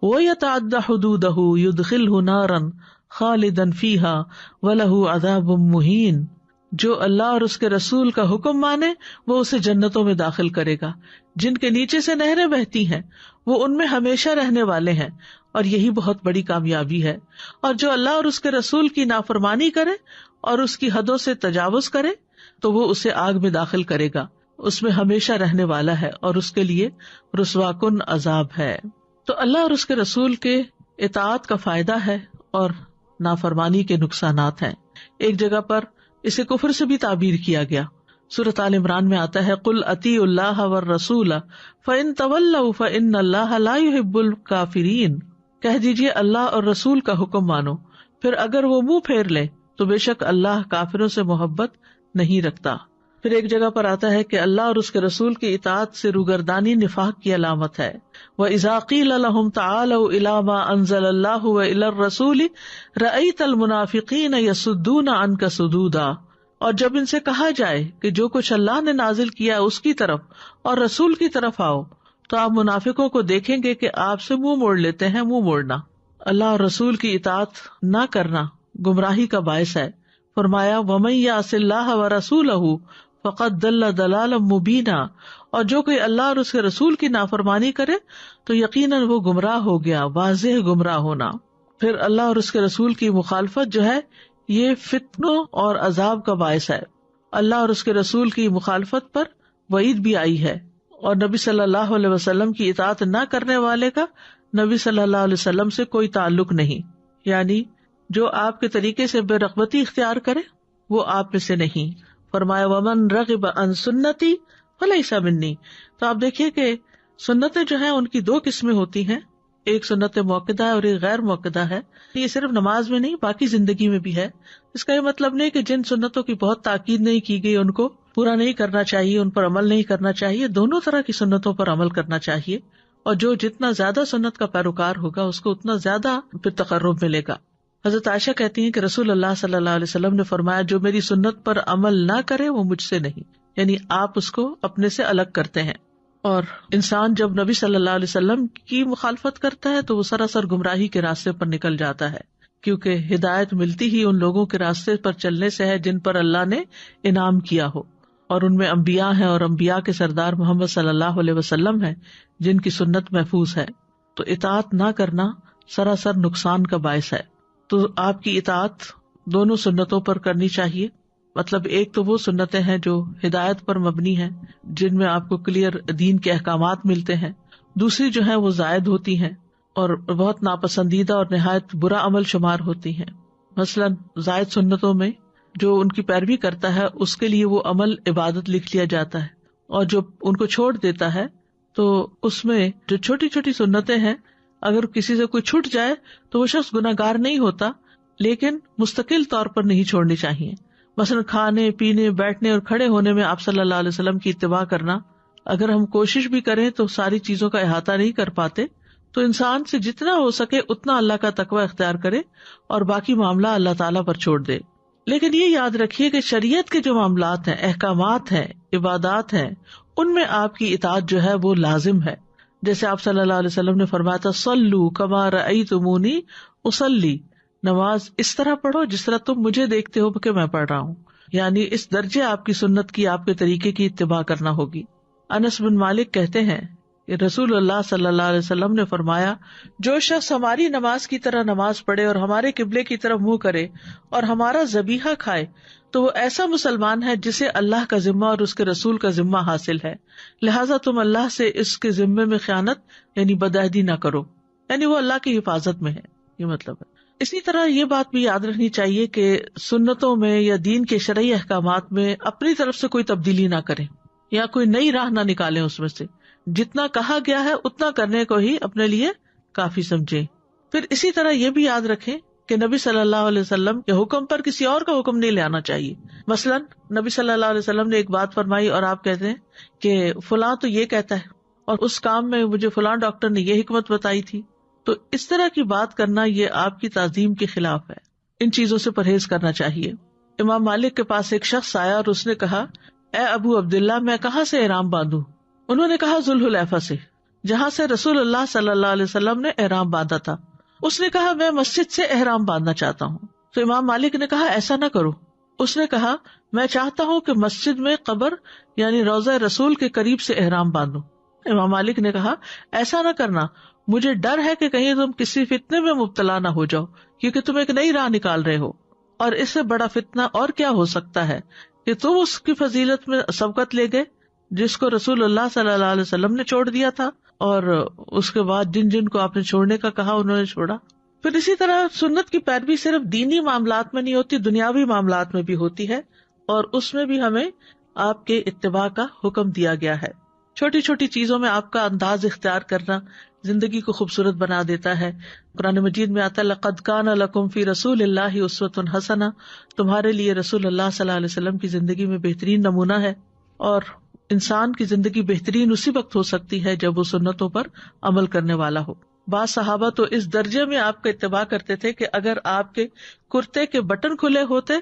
وَیَتَعَدَّ حُدُودَهُ يُدْخِلْهُ نَارًا خَالِدًا فِیہَا وَلَهُ عَذَابٌ مُہِینٌ، جو اللہ اور اس کے رسول کا حکم مانے وہ اسے جنتوں میں داخل کرے گا جن کے نیچے سے نہریں بہتی ہیں، وہ ان میں ہمیشہ رہنے والے ہیں، اور یہی بہت بڑی کامیابی ہے۔ اور جو اللہ اور اس کے رسول کی نافرمانی کرے اور اس کی حدوں سے تجاوز کرے تو وہ اسے آگ میں داخل کرے گا، اس میں ہمیشہ رہنے والا ہے اور اس کے لیے رسوا کن عذاب ہے۔ تو اللہ اور اس کے رسول کے اطاعت کا فائدہ ہے اور نافرمانی کے نقصانات ہیں۔ ایک جگہ پر اسے کفر سے بھی تعبیر کیا گیا۔ سورۃ آل عمران میں آتا ہے قل اطیعوا اللہ والرسول فإن تولوا فإن اللہ لا يحب الکافرین، کہہ دیجیے اللہ اور رسول کا حکم مانو، پھر اگر وہ منہ پھیر لیں تو بے شک اللہ کافروں سے محبت نہیں رکھتا۔ پھر ایک جگہ پر آتا ہے کہ اللہ اور اس کے رسول کی اطاعت سے روگردانی نفاق کی علامت ہے۔ وَإِذَا قِيلَ لَهُمْ تَعَالَوْا إِلَىٰ مَا أَنزَلَ اللَّهُ وَإِلَى الرَّسُولِ رَأَيْتَ الْمُنَافِقِينَ يَصُدُّونَ عَنْكَ صُدُودًا، اور جب ان سے کہا جائے کہ جو کچھ اللہ نے نازل کیا اس کی طرف اور رسول کی طرف آؤ، تو آپ منافقوں کو دیکھیں گے کہ آپ سے منہ موڑ لیتے ہیں۔ منہ موڑنا، اللہ اور رسول کی اطاعت نہ کرنا گمراہی کا باعث ہے۔ فرمایا وَمَن يَعْصِ اللَّهَ وَرَسُولَهُ فَقَدْ ضَلَّ ضَلَالًا مُبِينًا، اور جو کوئی اللہ اور اس کے رسول کی نافرمانی کرے تو یقیناً وہ گمراہ ہو گیا، واضح گمراہ ہونا۔ پھر اللہ اور اس کے رسول کی مخالفت جو ہے یہ فتنوں اور عذاب کا باعث ہے۔ اللہ اور اس کے رسول کی مخالفت پر وعید بھی آئی ہے، اور نبی صلی اللہ علیہ وسلم کی اطاعت نہ کرنے والے کا نبی صلی اللہ علیہ وسلم سے کوئی تعلق نہیں، یعنی جو آپ کے طریقے سے بے رغبتی اختیار کرے وہ آپ میں سے نہیں۔ فرمایا ومن رغب عن سنتی فلیس منی. تو آپ دیکھیے کہ سنتیں جو ہیں ان کی دو قسمیں ہوتی ہیں، ایک سنت موقدہ ہے اور ایک غیر موقدہ ہے. یہ صرف نماز میں نہیں باقی زندگی میں بھی ہے. اس کا یہ مطلب نہیں کہ جن سنتوں کی بہت تاکید نہیں کی گئی ان کو پورا نہیں کرنا چاہیے، ان پر عمل نہیں کرنا چاہیے. دونوں طرح کی سنتوں پر عمل کرنا چاہیے، اور جو جتنا زیادہ سنت کا پیروکار ہوگا اس کو اتنا زیادہ پھر تقرب ملے گا. حضرت عائشہ کہتی ہیں کہ رسول اللہ صلی اللہ علیہ وسلم نے فرمایا جو میری سنت پر عمل نہ کرے وہ مجھ سے نہیں، یعنی آپ اس کو اپنے سے الگ کرتے ہیں. اور انسان جب نبی صلی اللہ علیہ وسلم کی مخالفت کرتا ہے تو وہ سراسر گمراہی کے راستے پر نکل جاتا ہے، کیونکہ ہدایت ملتی ہی ان لوگوں کے راستے پر چلنے سے ہے جن پر اللہ نے انعام کیا ہو، اور ان میں انبیاء ہیں اور انبیاء کے سردار محمد صلی اللہ علیہ وسلم ہیں جن کی سنت محفوظ ہے. تو اطاعت نہ کرنا سراسر نقصان کا باعث ہے. تو آپ کی اطاعت دونوں سنتوں پر کرنی چاہیے. مطلب ایک تو وہ سنتیں ہیں جو ہدایت پر مبنی ہیں، جن میں آپ کو کلیئر دین کے احکامات ملتے ہیں. دوسری جو ہیں وہ زائد ہوتی ہیں اور بہت ناپسندیدہ اور نہایت برا عمل شمار ہوتی ہیں. مثلاً زائد سنتوں میں جو ان کی پیروی کرتا ہے اس کے لیے وہ عمل عبادت لکھ لیا جاتا ہے، اور جو ان کو چھوڑ دیتا ہے تو اس میں جو چھوٹی چھوٹی سنتیں ہیں اگر کسی سے کوئی چھوٹ جائے تو وہ شخص گناہگار نہیں ہوتا، لیکن مستقل طور پر نہیں چھوڑنی چاہیے. مثلا کھانے پینے بیٹھنے اور کھڑے ہونے میں آپ صلی اللہ علیہ وسلم کی اتباع کرنا، اگر ہم کوشش بھی کریں تو ساری چیزوں کا احاطہ نہیں کر پاتے، تو انسان سے جتنا ہو سکے اتنا اللہ کا تقوی اختیار کرے اور باقی معاملہ اللہ تعالیٰ پر چھوڑ دے. لیکن یہ یاد رکھیے کہ شریعت کے جو معاملات ہیں، احکامات ہیں، عبادات ہیں، ان میں آپ کی اطاعت جو ہے وہ لازم ہے. جیسے آپ صلی اللہ علیہ وسلم نے فرمایا تھا صلو کما رأیتمونی اصلی، نماز اس طرح پڑھو جس طرح تم مجھے دیکھتے ہو کہ میں پڑھ رہا ہوں. یعنی اس درجے آپ کی سنت کی، آپ کے طریقے کی اتباع کرنا ہوگی. انس بن مالک کہتے ہیں کہ رسول اللہ صلی اللہ علیہ وسلم نے فرمایا جو شخص ہماری نماز کی طرح نماز پڑھے اور ہمارے قبلے کی طرف منہ کرے اور ہمارا ذبیحہ کھائے تو وہ ایسا مسلمان ہے جسے اللہ کا ذمہ اور اس کے رسول کا ذمہ حاصل ہے، لہٰذا تم اللہ سے اس کے ذمے میں خیانت یعنی بدعہدی نہ کرو. یعنی وہ اللہ کی حفاظت میں ہے، یہ مطلب ہے. اسی طرح یہ بات بھی یاد رکھنی چاہیے کہ سنتوں میں یا دین کے شرعی احکامات میں اپنی طرف سے کوئی تبدیلی نہ کریں یا کوئی نئی راہ نہ نکالیں. اس میں سے جتنا کہا گیا ہے اتنا کرنے کو ہی اپنے لیے کافی سمجھیں. پھر اسی طرح یہ بھی یاد رکھیں کہ نبی صلی اللہ علیہ وسلم کے حکم پر کسی اور کا حکم نہیں لانا چاہیے. مثلاً نبی صلی اللہ علیہ وسلم نے ایک بات فرمائی اور آپ کہتے ہیں کہ فلاں تو یہ کہتا ہے اور اس کام میں مجھے فلاں ڈاکٹر نے یہ حکمت بتائی تھی، تو اس طرح کی بات کرنا یہ آپ کی تعظیم کے خلاف ہے. ان چیزوں سے پرہیز کرنا چاہیے. امام مالک کے پاس ایک شخص آیا اور اس نے کہا اے ابو عبداللہ میں کہاں سے احرام باندھوں؟ انہوں نے کہا ذوالحلیفہ سے، جہاں سے رسول اللہ صلی اللہ علیہ وسلم نے احرام باندھا تھا. اس نے کہا میں مسجد سے احرام باندھنا چاہتا ہوں. تو امام مالک نے کہا ایسا نہ کرو. اس نے کہا میں چاہتا ہوں کہ مسجد میں قبر یعنی روضہ رسول کے قریب سے احرام باندھوں. امام مالک نے کہا ایسا نہ کرنا، مجھے ڈر ہے کہ کہیں تم کسی فتنے میں مبتلا نہ ہو جاؤ، کیونکہ تم ایک نئی راہ نکال رہے ہو، اور اس سے بڑا فتنہ اور کیا ہو سکتا ہے کہ تم اس کی فضیلت میں سبقت لے گئے جس کو رسول اللہ صلی اللہ علیہ وسلم نے چھوڑ دیا تھا، اور اس کے بعد جن جن کو آپ نے چھوڑنے کا کہا انہوں نے چھوڑا. پھر اسی طرح سنت کی پیروی صرف دینی معاملات میں نہیں ہوتی، دنیاوی معاملات میں بھی ہوتی ہے، اور اس میں بھی ہمیں آپ کے اتباع کا حکم دیا گیا ہے. چھوٹی چھوٹی چیزوں میں آپ کا انداز اختیار کرنا زندگی کو خوبصورت بنا دیتا ہے. قرآن مجید میں آتا ہے لقد کان لکم فی رسول اللہ اسوۃ حسنہ، تمہارے لیے رسول اللہ صلی اللہ علیہ وسلم کی زندگی میں بہترین نمونہ ہے. اور انسان کی زندگی بہترین اسی وقت ہو سکتی ہے جب وہ سنتوں پر عمل کرنے والا ہو. بعض صحابہ تو اس درجے میں آپ کا اتباع کرتے تھے کہ اگر آپ کے کرتے کے بٹن کھلے ہوتے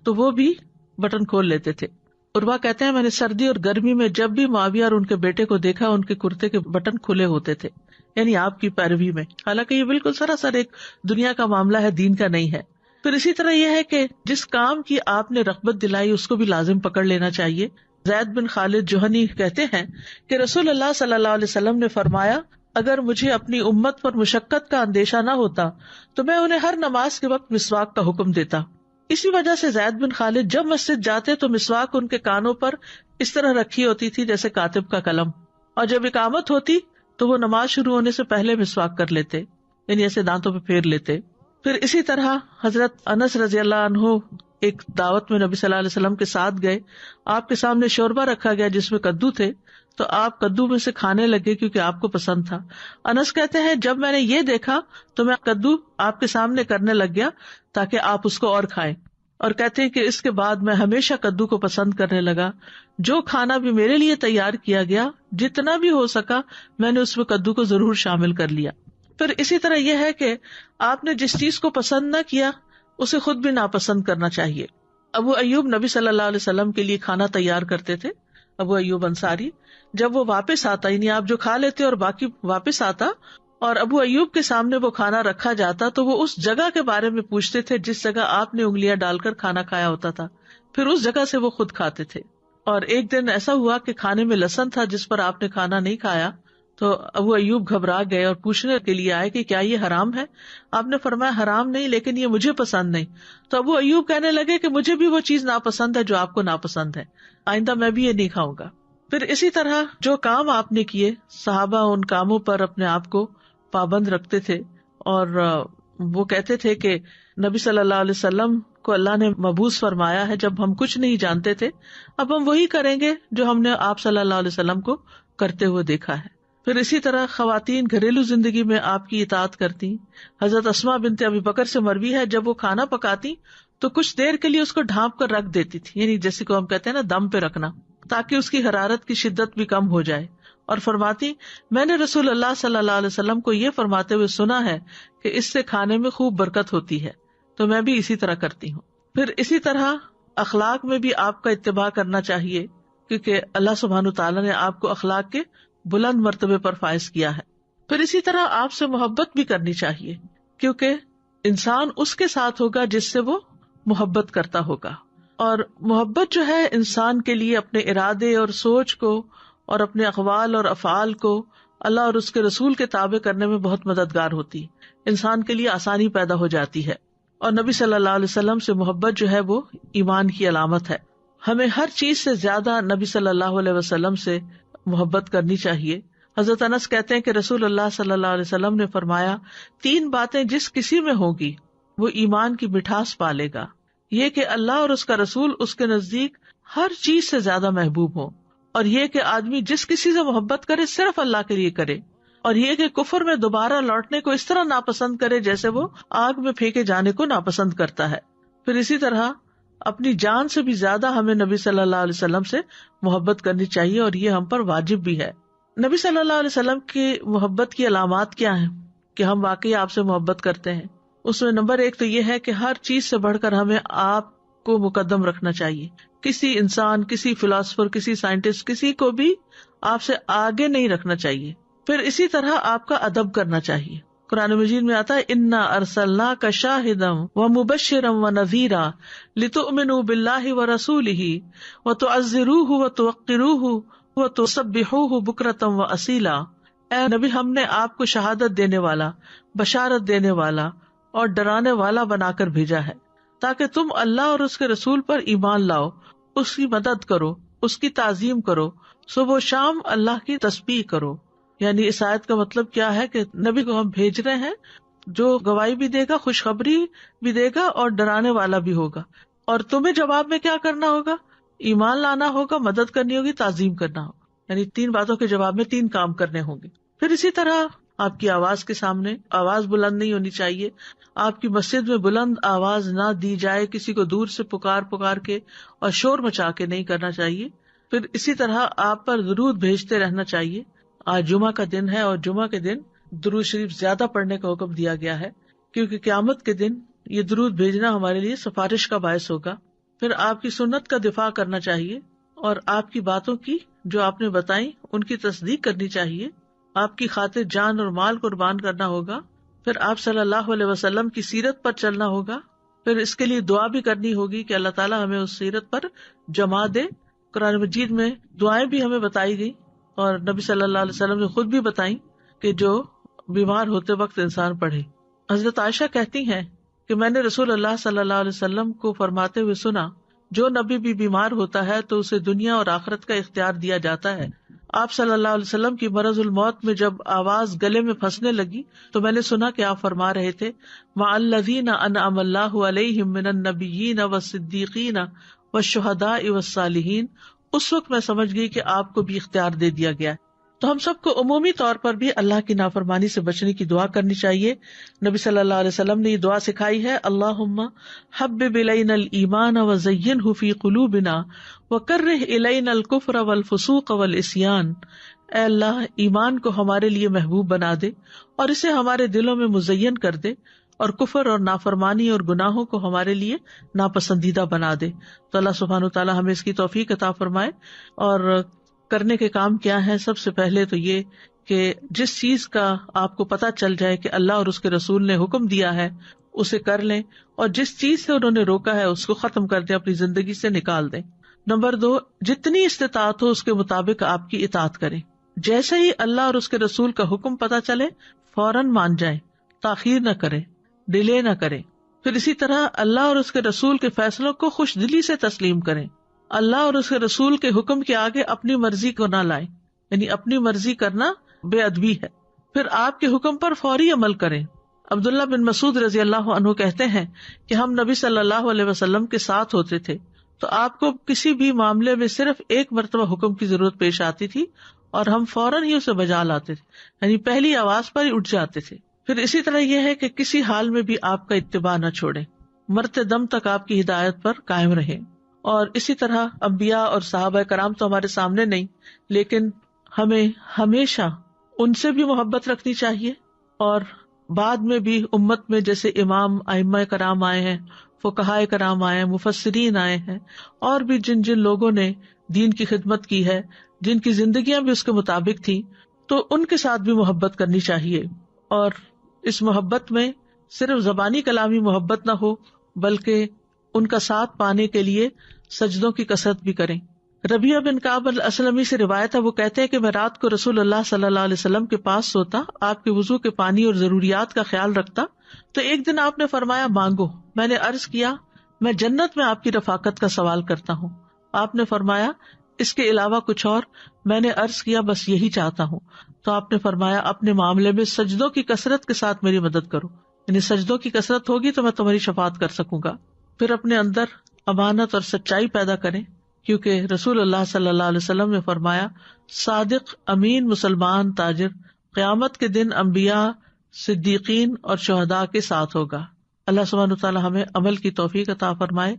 تو وہ بھی بٹن کھول لیتے تھے. عروہ کہتے ہیں میں نے سردی اور گرمی میں جب بھی معاویہ اور ان کے بیٹے کو دیکھا ان کے کرتے کے بٹن کھلے ہوتے تھے، یعنی آپ کی پیروی میں. حالانکہ یہ بالکل سراسر ایک دنیا کا معاملہ ہے، دین کا نہیں ہے. پھر اسی طرح یہ ہے کہ جس کام کی آپ نے رغبت دلائی اس کو بھی لازم پکڑ لینا چاہیے. زید بن خالد جوہنی کہتے ہیں کہ رسول اللہ صلی اللہ علیہ وسلم نے فرمایا اگر مجھے اپنی امت پر مشقت کا اندیشہ نہ ہوتا تو میں انہیں ہر نماز کے وقت مسواک کا حکم دیتا. اسی وجہ سے زید بن خالد جب مسجد جاتے تو مسواک ان کے کانوں پر اس طرح رکھی ہوتی تھی جیسے کاتب کا قلم، اور جب اقامت ہوتی تو وہ نماز شروع ہونے سے پہلے مسواک کر لیتے، یعنی ایسے دانتوں پہ پھیر لیتے. پھر اسی طرح حضرت انس رضی اللہ عنہ ایک دعوت میں نبی صلی اللہ علیہ وسلم کے ساتھ گئے, آپ کے سامنے شوربہ رکھا گیا جس میں کدو تھے, تو آپ کدو میں سے کھانے لگے کیونکہ آپ کو پسند تھا. انس کہتے ہیں جب میں نے یہ دیکھا تو میں کدو آپ کے سامنے کرنے لگ گیا تاکہ آپ اس کو اور کھائیں, اور کہتے ہیں کہ اس کے بعد میں ہمیشہ کدو کو پسند کرنے لگا. جو کھانا بھی میرے لیے تیار کیا گیا, جتنا بھی ہو سکا میں نے اس میں کدو کو ضرور شامل کر لیا. پھر اسی طرح یہ ہے کہ آپ نے جس چیز کو پسند نہ کیا اسے خود بھی ناپسند کرنا چاہیے. ابو ایوب نبی صلی اللہ علیہ وسلم کے لیے کھانا تیار کرتے تھے. ابو ایوب انصاری جب وہ واپس آتا, یعنی آپ جو کھا لیتے اور باقی واپس آتا, اور ابو ایوب کے سامنے وہ کھانا رکھا جاتا تو وہ اس جگہ کے بارے میں پوچھتے تھے جس جگہ آپ نے انگلیاں ڈال کر کھانا کھایا ہوتا تھا, پھر اس جگہ سے وہ خود کھاتے تھے. اور ایک دن ایسا ہوا کہ کھانے میں لہسن تھا جس پر آپ نے کھانا نہیں کھایا, تو ابو ایوب گھبرا گئے اور پوچھنے کے لیے آئے کہ کیا یہ حرام ہے؟ آپ نے فرمایا حرام نہیں, لیکن یہ مجھے پسند نہیں. تو ابو ایوب کہنے لگے کہ مجھے بھی وہ چیز ناپسند ہے جو آپ کو ناپسند ہے, آئندہ میں بھی یہ نہیں کھاؤں گا. پھر اسی طرح جو کام آپ نے کیے, صحابہ ان کاموں پر اپنے آپ کو پابند رکھتے تھے, اور وہ کہتے تھے کہ نبی صلی اللہ علیہ وسلم کو اللہ نے مبعوث فرمایا ہے جب ہم کچھ نہیں جانتے تھے, اب ہم وہی کریں گے جو ہم نے آپ صلی اللہ علیہ وسلم کو کرتے ہوئے دیکھا ہے. پھر اسی طرح خواتین گھریلو زندگی میں آپ کی اطاعت کرتی. حضرت اسماء بنت ابی بکر سے مروی ہے جب وہ کھانا پکاتی تو کچھ دیر کے لیے اس کو ڈھانپ کر رکھ دیتی تھی, یعنی جیسے کو ہم کہتے ہیں نا دم پہ رکھنا, تاکہ اس کی حرارت کی شدت بھی کم ہو جائے. اور فرماتی میں نے رسول اللہ صلی اللہ علیہ وسلم کو یہ فرماتے ہوئے سنا ہے کہ اس سے کھانے میں خوب برکت ہوتی ہے, تو میں بھی اسی طرح کرتی ہوں. پھر اسی طرح اخلاق میں بھی آپ کا اتباع کرنا چاہیے, کیونکہ اللہ سبحانہ تعالیٰ نے آپ کو اخلاق کے بلند مرتبے پر فائز کیا ہے. پھر اسی طرح آپ سے محبت بھی کرنی چاہیے, کیونکہ انسان اس کے ساتھ ہوگا جس سے وہ محبت کرتا ہوگا, اور محبت جو ہے انسان کے لیے اپنے ارادے اور سوچ کو اور اپنے اقوال اور افعال کو اللہ اور اس کے رسول کے تابع کرنے میں بہت مددگار ہوتی, انسان کے لیے آسانی پیدا ہو جاتی ہے. اور نبی صلی اللہ علیہ وسلم سے محبت جو ہے وہ ایمان کی علامت ہے. ہمیں ہر چیز سے زیادہ نبی صلی اللہ علیہ وسلم سے محبت کرنی چاہیے. حضرت انس کہتے ہیں کہ رسول اللہ صلی اللہ علیہ وسلم نے فرمایا 3 باتیں جس کسی میں ہوگی وہ ایمان کی مٹھاس پالے گا. یہ کہ اللہ اور اس کا رسول اس کے نزدیک ہر چیز سے زیادہ محبوب ہو, اور یہ کہ آدمی جس کسی سے محبت کرے صرف اللہ کے لیے کرے, اور یہ کہ کفر میں دوبارہ لوٹنے کو اس طرح ناپسند کرے جیسے وہ آگ میں پھینکے جانے کو ناپسند کرتا ہے. پھر اسی طرح اپنی جان سے بھی زیادہ ہمیں نبی صلی اللہ علیہ وسلم سے محبت کرنی چاہیے, اور یہ ہم پر واجب بھی ہے. نبی صلی اللہ علیہ وسلم کی محبت کی علامات کیا ہیں کہ ہم واقعی آپ سے محبت کرتے ہیں؟ اس میں نمبر 1 تو یہ ہے کہ ہر چیز سے بڑھ کر ہمیں آپ کو مقدم رکھنا چاہیے. کسی انسان, کسی فلاسفر, کسی سائنٹسٹ, کسی کو بھی آپ سے آگے نہیں رکھنا چاہیے. پھر اسی طرح آپ کا ادب کرنا چاہیے. قرآن مجید میں آتا ہے انا ارسلناک شاہدا ومبشرا ونذیرا لتؤمنوا باللہ ورسولہ وتعزروہ وتوقروہ وتسبحوہ بکرۃ واصیلا. اے نبی, ہم نے آپ کو شہادت دینے والا, بشارت دینے والا اور ڈرانے والا بنا کر بھیجا ہے تاکہ تم اللہ اور اس کے رسول پر ایمان لاؤ, اس کی مدد کرو, اس کی تعظیم کرو, صبح و شام اللہ کی تسبیح کرو. یعنی اس آیت کا مطلب کیا ہے کہ نبی کو ہم بھیج رہے ہیں جو گواہی بھی دے گا, خوشخبری بھی دے گا اور ڈرانے والا بھی ہوگا, اور تمہیں جواب میں کیا کرنا ہوگا؟ ایمان لانا ہوگا, مدد کرنی ہوگی, تعظیم کرنا ہوگا. یعنی 3 باتوں کے جواب میں 3 کام کرنے ہوں گے. پھر اسی طرح آپ کی آواز کے سامنے آواز بلند نہیں ہونی چاہیے. آپ کی مسجد میں بلند آواز نہ دی جائے, کسی کو دور سے پکار کے اور شور مچا کے نہیں کرنا چاہیے. پھر اسی طرح آپ پر درود بھیجتے رہنا چاہیے. آج جمعہ کا دن ہے اور جمعہ کے دن درود شریف زیادہ پڑھنے کا حکم دیا گیا ہے, کیونکہ قیامت کے دن یہ درود بھیجنا ہمارے لیے سفارش کا باعث ہوگا. پھر آپ کی سنت کا دفاع کرنا چاہیے, اور آپ کی باتوں کی جو آپ نے بتائیں ان کی تصدیق کرنی چاہیے. آپ کی خاطر جان اور مال قربان کرنا ہوگا. پھر آپ صلی اللہ علیہ وسلم کی سیرت پر چلنا ہوگا. پھر اس کے لیے دعا بھی کرنی ہوگی کہ اللہ تعالیٰ ہمیں اس سیرت پر جما دے. قرآن مجید میں دعائیں بھی ہمیں بتائی گئی, اور نبی صلی اللہ علیہ وسلم نے خود بھی بتائیں کہ جو بیمار ہوتے وقت انسان پڑھے. حضرت عائشہ کہتی ہیں کہ میں نے رسول اللہ صلی اللہ علیہ وسلم کو فرماتے ہوئے سنا, جو نبی بھی بیمار ہوتا ہے تو اسے دنیا اور آخرت کا اختیار دیا جاتا ہے. آپ صلی اللہ علیہ وسلم کی مرض الموت میں جب آواز گلے میں پھنسنے لگی تو میں نے سنا کہ آپ فرما رہے تھے مع الذین انعم اللہ علیہم من النبیین والصدیقین والشہداء والصالحین. اس وقت میں سمجھ گئی کہ آپ کو بھی اختیار دے دیا گیا ہے. تو ہم سب کو عمومی طور پر بھی اللہ کی نافرمانی سے بچنے کی دعا کرنی چاہیے. نبی صلی اللہ علیہ وسلم نے یہ دعا سکھائی ہے، اللہم حبب الینا الایمان وزینہ فی قلوبنا وکرہ الینا الکفر والفسوق والعصیان. اے اللہ، ایمان کو ہمارے لیے محبوب بنا دے اور اسے ہمارے دلوں میں مزین کر دے، اور کفر اور نافرمانی اور گناہوں کو ہمارے لیے ناپسندیدہ بنا دے. تو اللہ سبحانہ وتعالی ہمیں اس کی توفیق عطا فرمائے. اور کرنے کے کام کیا ہے؟ سب سے پہلے تو یہ کہ جس چیز کا آپ کو پتہ چل جائے کہ اللہ اور اس کے رسول نے حکم دیا ہے اسے کر لیں، اور جس چیز سے انہوں نے روکا ہے اس کو ختم کر دیں، اپنی زندگی سے نکال دیں. نمبر 2، جتنی استطاعت ہو اس کے مطابق آپ کی اطاعت کریں. جیسے ہی اللہ اور اس کے رسول کا حکم پتہ چلے فوراً مان جائیں، تاخیر نہ کریں، ڈیلے نہ کریں. پھر اسی طرح اللہ اور اس کے رسول کے فیصلوں کو خوش دلی سے تسلیم کریں. اللہ اور اس کے رسول کے حکم کے آگے اپنی مرضی کو نہ لائیں، یعنی اپنی مرضی کرنا بے ادبی ہے. پھر آپ کے حکم پر فوری عمل کریں. عبداللہ بن مسعود رضی اللہ عنہ کہتے ہیں کہ ہم نبی صلی اللہ علیہ وسلم کے ساتھ ہوتے تھے تو آپ کو کسی بھی معاملے میں صرف ایک مرتبہ حکم کی ضرورت پیش آتی تھی اور ہم فوراً ہی اسے بجا لاتے تھے، یعنی پہلی آواز پر ہی اٹھ جاتے تھے. پھر اسی طرح یہ ہے کہ کسی حال میں بھی آپ کا اتباع نہ چھوڑیں، مرتے دم تک آپ کی ہدایت پر قائم رہیں. اور اسی طرح انبیاء اور صحابہ کرام تو ہمارے سامنے نہیں، لیکن ہمیں ہمیشہ ان سے بھی محبت رکھنی چاہیے. اور بعد میں بھی امت میں جیسے امام ائمہ کرام آئے ہیں، فقہائے کرام آئے ہیں، مفسرین آئے ہیں، اور بھی جن جن لوگوں نے دین کی خدمت کی ہے، جن کی زندگیاں بھی اس کے مطابق تھی، تو ان کے ساتھ بھی محبت کرنی چاہیے. اور اس محبت میں صرف زبانی کلامی محبت نہ ہو، بلکہ ان کا ساتھ پانے کے لیے سجدوں کی کثرت بھی کریں. ربیعہ بن کعب الاسلمی سے روایت ہے، وہ کہتے ہیں کہ میں رات کو رسول اللہ صلی اللہ علیہ وسلم کے پاس سوتا، آپ کے وضو کے پانی اور ضروریات کا خیال رکھتا. تو ایک دن آپ نے فرمایا مانگو. میں نے عرض کیا میں جنت میں آپ کی رفاقت کا سوال کرتا ہوں. آپ نے فرمایا اس کے علاوہ کچھ اور؟ میں نے عرض کیا بس یہی چاہتا ہوں. تو آپ نے فرمایا اپنے معاملے میں سجدوں کی کثرت کے ساتھ میری مدد کرو، یعنی سجدوں کی کثرت ہوگی تو میں تمہاری شفاعت کر سکوں گا. پھر اپنے اندر امانت اور سچائی پیدا کریں، کیونکہ رسول اللہ صلی اللہ علیہ وسلم نے فرمایا صادق امین مسلمان تاجر قیامت کے دن انبیاء، صدیقین اور شہداء کے ساتھ ہوگا. اللہ سبحانہ وتعالی ہمیں عمل کی توفیق عطا فرمائے.